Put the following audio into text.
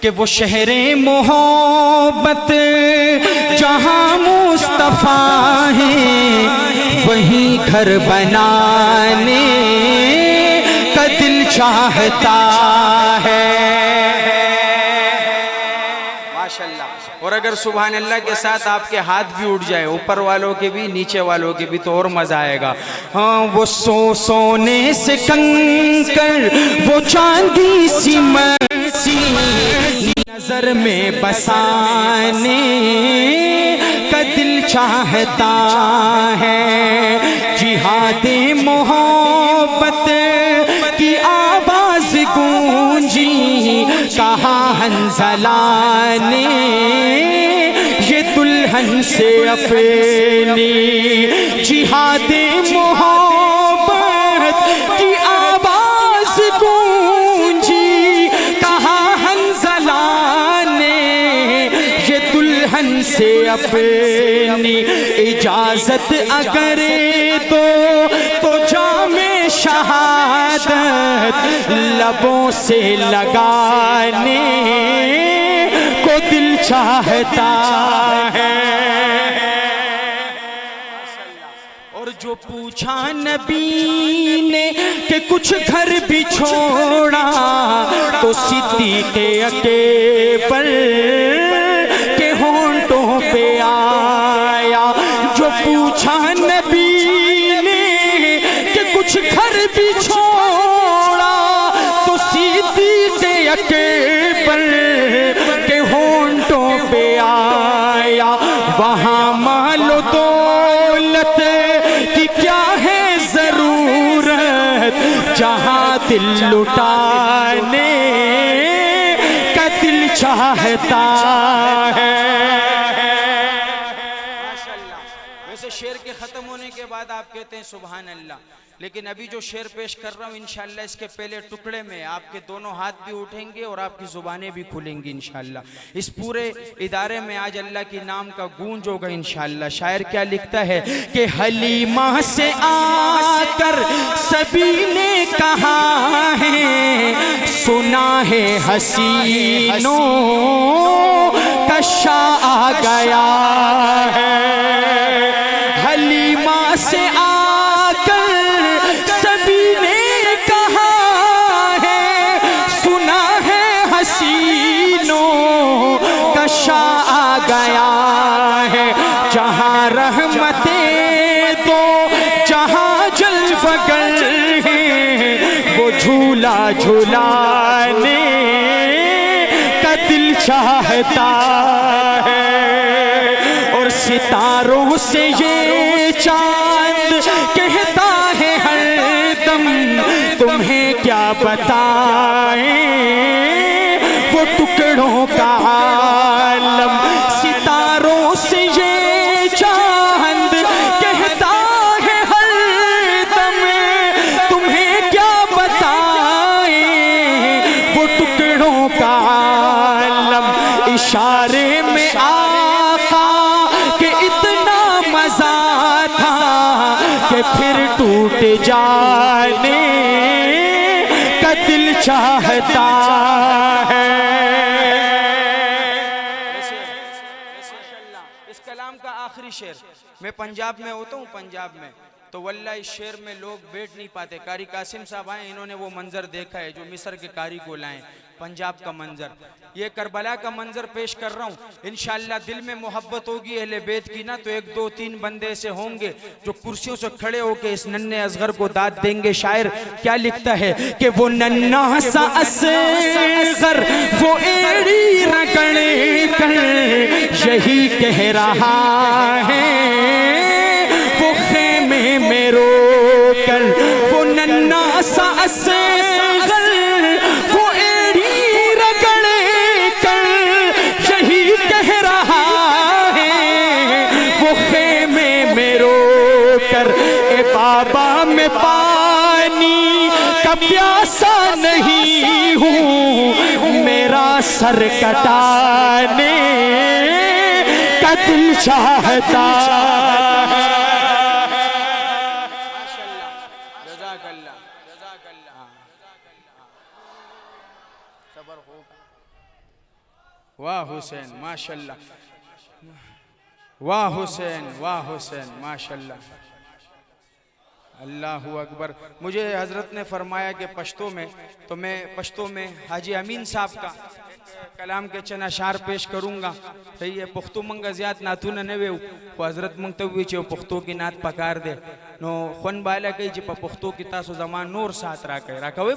کہ وہ شہر محبت جہاں مصطفیٰ ہے وہیں گھر بنانے کا دل چاہتا ہے۔ ماشاءاللہ۔ اور اگر سبحان اللہ کے ساتھ آپ کے ہاتھ بھی اٹھ جائے، اوپر والوں کے بھی نیچے والوں کے بھی، تو اور مزہ آئے گا۔ ہاں وہ سونے سے کنکر، وہ چاندی سی مرسی نظر میں بسانے کا دل چاہتا ہے۔ جہاد محبت کی آواز گونجی، کہاں حنظلہ نے یہ دلہن سے اپنی جہاد محبت کی آواز گونجی، کہاں حنظلہ نے یہ دلہن سے اپنی اجازت اگر تو جام شہادت لبوں سے لگانے کو دل چاہتا ہے۔ اور جو پوچھا نبی نے کہ کچھ گھر بھی چھوڑا، تو صدیق اکبر کے ہونٹوں پہ آیا۔ جو پوچھا نبی نے کہ کچھ گھر بھی چھوڑا، تو صدیق اکبر کے ہونٹوں پہ آیا۔ وہاں مال و دولت کی کیا ہے ضرورت، جہاں دل لٹانے کا دل چاہتا ہے۔ ویسے شعر کے ختم ہونے کے بعد آپ کہتے ہیں سبحان اللہ، لیکن ابھی جو شعر پیش کر رہا ہوں انشاءاللہ اس کے پہلے ٹکڑے میں آپ کے دونوں ہاتھ بھی اٹھیں گے اور آپ کی زبانیں بھی کھلیں گی انشاءاللہ۔ اس پورے ادارے میں آج اللہ کی نام کا گونج ہوگا انشاءاللہ۔ شاعر کیا لکھتا ہے کہ حلیمہ سے آ کر سبھی نے کہا ہے، سنا ہے حسینوں کا شاہ آ گیا ہے۔ حلیمہ سے آ کر سبھی نے کہا ہے، سنا ہے حسینوں کا شاہ آ گیا ہے۔ جہاں رحمتیں دو جہاں جلوگر ہیں، وہ جھولا جھولانے کا دل چاہتا ہے۔ اور ستاروں سے یہ چاند کہتا ہے ہر دم، تمہیں کیا بتائیں وہ ٹکڑوں کا عالم۔ ستاروں سے یہ چاند کہتا ہے ہر دم، تمہیں کیا بتائیں وہ ٹکڑوں کا عالم۔ اشارے میں آقا کہ اتنا مزہ تھا کہ پھر ٹوٹ جانے کا دل چاہتا ہے۔ اس کلام کا آخری شعر، میں پنجاب میں ہوتا ہوں، پنجاب میں تو واللہ اس شعر میں لوگ بیٹھ نہیں پاتے۔ قاری قاسم صاحب آئے، انہوں نے وہ منظر دیکھا ہے جو مصر کے قاری کو لائیں، پنجاب کا منظر۔ یہ کربلا کا منظر پیش کر رہا ہوں، انشاءاللہ دل میں محبت ہوگی اہل بیت کی نا، تو ایک دو تین بندے ایسے ہوں گے جو کرسیوں سے کھڑے ہو کے اس ننھے اصغر کو داد دیں گے۔ شاعر کیا لکھتا ہے کہ وہ ننھا سا اصغر وہ ایڑی رگڑ کر یہی کہہ رہا ہے، وہ خیمے میں رو کر۔ وہ ننھا سا اصغر وہ ایڑی رگڑ کر یہی کہہ رہا ہے، وہ خیمے میں رو کر۔ اے بابا میں پانی کا پیاسا نہیں ہوں، میرا سر کٹانے کا دل چاہتا ہے۔ صبر ہوگا۔ واہ حسین ماشاءاللہ، واہ حسین واہ حسین ماشاءاللہ، اللہ اکبر۔ مجھے حضرت نے فرمایا کہ پشتو میں، تو میں پشتو میں حاجی امین صاحب کا کلام کے چند اشعار پیش کروں گا۔ صحیح ہے، پختو منگا زیاد ناتو نہ نوے وہ حضرت منگتوی چھے پختو کی نات پکار دے نو خون بالا کئی چھے پا پختو کی تاسو زمان نور ساتھ را کئی را کوئی